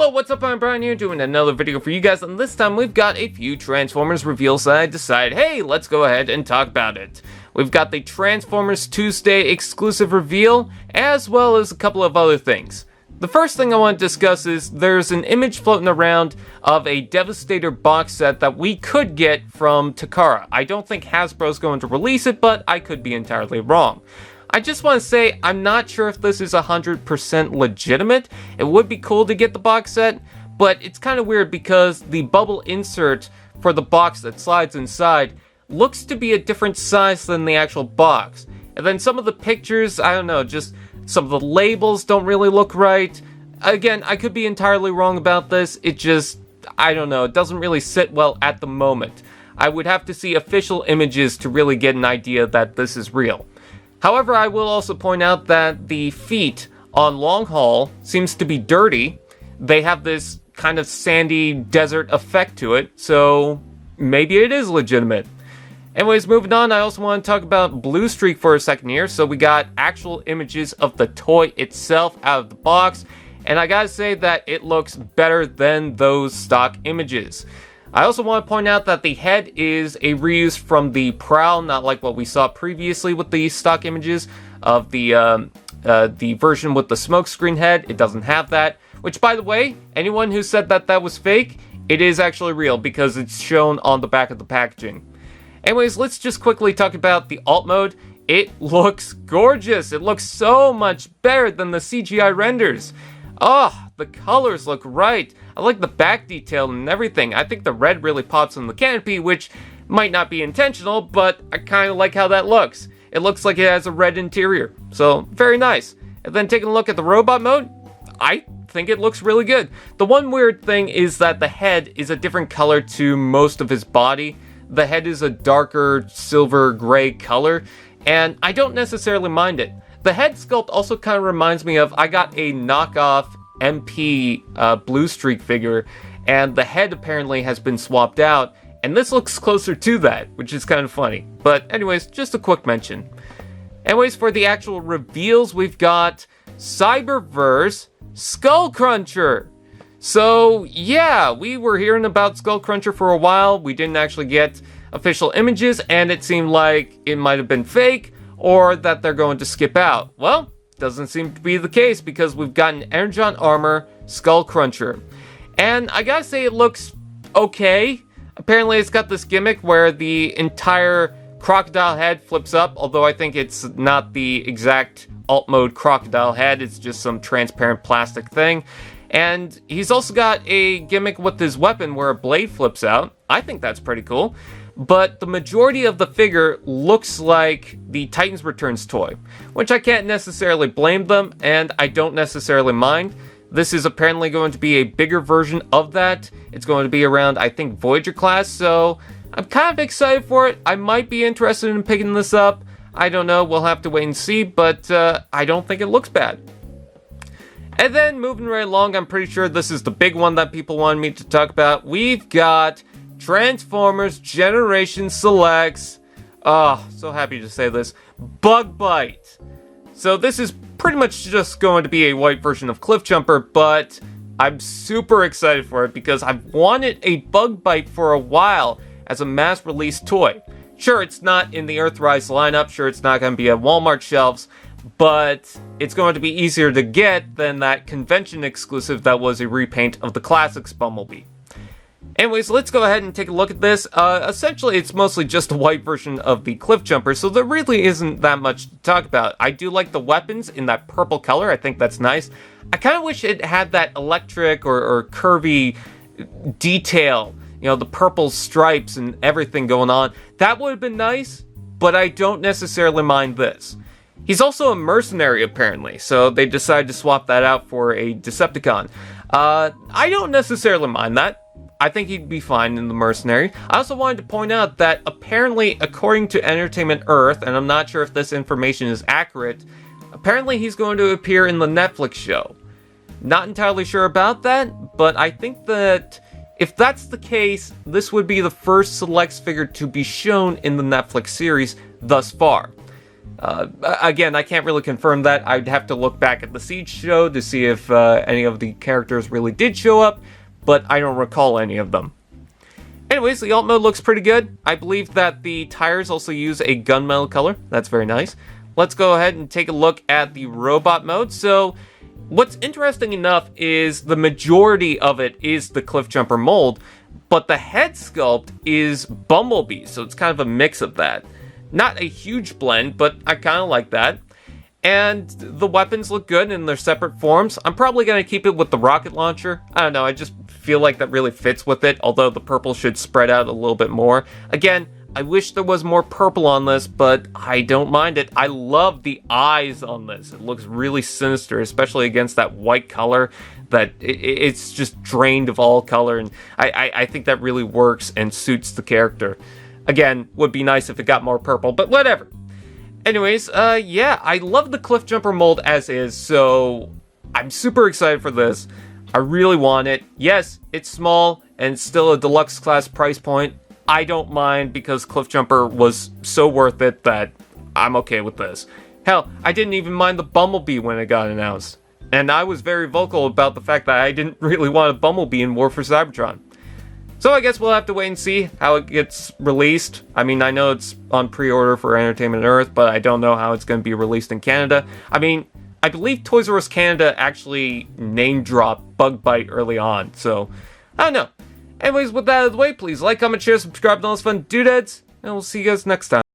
Yo, what's up? I'm Brian here doing another video for you guys, and this time we've got a few Transformers reveals that I decided, hey, let's go ahead and talk about it. We've got the Transformers Tuesday exclusive reveal, as well as a couple of other things. The first thing I want to discuss is there's an image floating around of a Devastator box set that we could get from Takara. I don't think Hasbro's going to release it, but I could be entirely wrong. I just want to say, I'm not sure if this is 100% legitimate. It would be cool to get the box set, but it's kind of weird because the bubble insert for the box that slides inside looks to be a different size than the actual box. And then some of the pictures, I don't know, just some of the labels don't really look right. Again, I could be entirely wrong about this. It just, I don't know, it doesn't really sit well at the moment. I would have to see official images to really get an idea that this is real. However, I will also point out that the feet on Long Haul seems to be dirty. They have this kind of sandy desert effect to it, so maybe it is legitimate. Anyways, moving on, I also want to talk about Bluestreak for a second here. So we got actual images of the toy itself out of the box, and I gotta say that it looks better than those stock images. I also want to point out that the head is a reuse from the Prowl, not like what we saw previously with the stock images of the version with the smokescreen head. It doesn't have that, which, by the way, anyone who said that that was fake, it is actually real because it's shown on the back of the packaging. Anyways, let's just quickly talk about the alt mode. It looks gorgeous. It looks so much better than the CGI renders. Oh, the colors look right. I like the back detail and everything. I think the red really pops on the canopy, which might not be intentional, but I kind of like how that looks. It looks like it has a red interior, so very nice. And then taking a look at the robot mode, I think it looks really good. The one weird thing is that the head is a different color to most of his body. The head is a darker silver gray color, and I don't necessarily mind it. The head sculpt also kind of reminds me of, I got a knockoff MP Bluestreak figure, and the head apparently has been swapped out, and this looks closer to that, which is kind of funny. But anyways, just a quick mention. Anyways, for the actual reveals, we've got Cyberverse Skullcruncher. So yeah, we were hearing about Skullcruncher for a while. We didn't actually get official images, and it seemed like it might have been fake, or that they're going to skip out. Well, doesn't seem to be the case because we've got an Energon Armor Skullcruncher. And I gotta say, it looks okay. Apparently it's got this gimmick where the entire crocodile head flips up, although I think it's not the exact alt mode crocodile head, it's just some transparent plastic thing. And he's also got a gimmick with his weapon where a blade flips out. I think that's pretty cool. But the majority of the figure looks like the Titans Returns toy, which I can't necessarily blame them, and I don't necessarily mind. This is apparently going to be a bigger version of that. It's going to be around, I think, Voyager class, so I'm kind of excited for it. I might be interested in picking this up. I don't know, we'll have to wait and see, but I don't think it looks bad. And then moving right along, I'm pretty sure this is the big one that people wanted me to talk about. We've got Transformers Generations Selects, so happy to say this, Bugbite. So this is pretty much just going to be a white version of Cliffjumper, but I'm super excited for it because I've wanted a Bugbite for a while as a mass release toy. Sure, it's not in the Earthrise lineup, sure it's not going to be at Walmart shelves, but it's going to be easier to get than that convention exclusive that was a repaint of the Classics Bumblebee. Anyways, let's go ahead and take a look at this. Essentially, it's mostly just a white version of the Cliffjumper, so there really isn't that much to talk about. I do like the weapons in that purple color. I think that's nice. I kind of wish it had that electric or curvy detail, you know, the purple stripes and everything going on. That would have been nice, but I don't necessarily mind this. He's also a mercenary, apparently, so they decided to swap that out for a Decepticon. I don't necessarily mind that. I think he'd be fine in the mercenary. I also wanted to point out that apparently, according to Entertainment Earth, and I'm not sure if this information is accurate, apparently he's going to appear in the Netflix show. Not entirely sure about that, but I think that if that's the case, this would be the first Selects figure to be shown in the Netflix series thus far. Again, I can't really confirm that. I'd have to look back at the Siege show to see if any of the characters really did show up, but I don't recall any of them. Anyways, the alt mode looks pretty good. I believe that the tires also use a gunmetal color. That's very nice. Let's go ahead and take a look at the robot mode. So, what's interesting enough is the majority of it is the Cliffjumper mold, but the head sculpt is Bumblebee, so it's kind of a mix of that. Not a huge blend, but I kind of like that. And the weapons look good in their separate forms. I'm probably going to keep it with the rocket launcher. I don't know, I just feel like that really fits with it, although the purple should spread out a little bit more. Again, I wish there was more purple on this, but I don't mind it. I love the eyes on this. It looks really sinister, especially against that white color that it's just drained of all color, and I think that really works and suits the character. Again, would be nice if it got more purple, but whatever. Anyways, yeah, I love the Cliffjumper mold as is, so I'm super excited for this. I really want it. Yes, it's small and still a deluxe class price point. I don't mind because Cliffjumper was so worth it that I'm okay with this. Hell, I didn't even mind the Bumblebee when it got announced. And I was very vocal about the fact that I didn't really want a Bumblebee in War for Cybertron. So I guess we'll have to wait and see how it gets released. I mean, I know it's on pre-order for Entertainment Earth, but I don't know how it's going to be released in Canada. I mean, I believe Toys R Us Canada actually name-dropped Bugbite early on, so I don't know. Anyways, with that out of the way, please like, comment, share, subscribe to all those fun doodads, and we'll see you guys next time.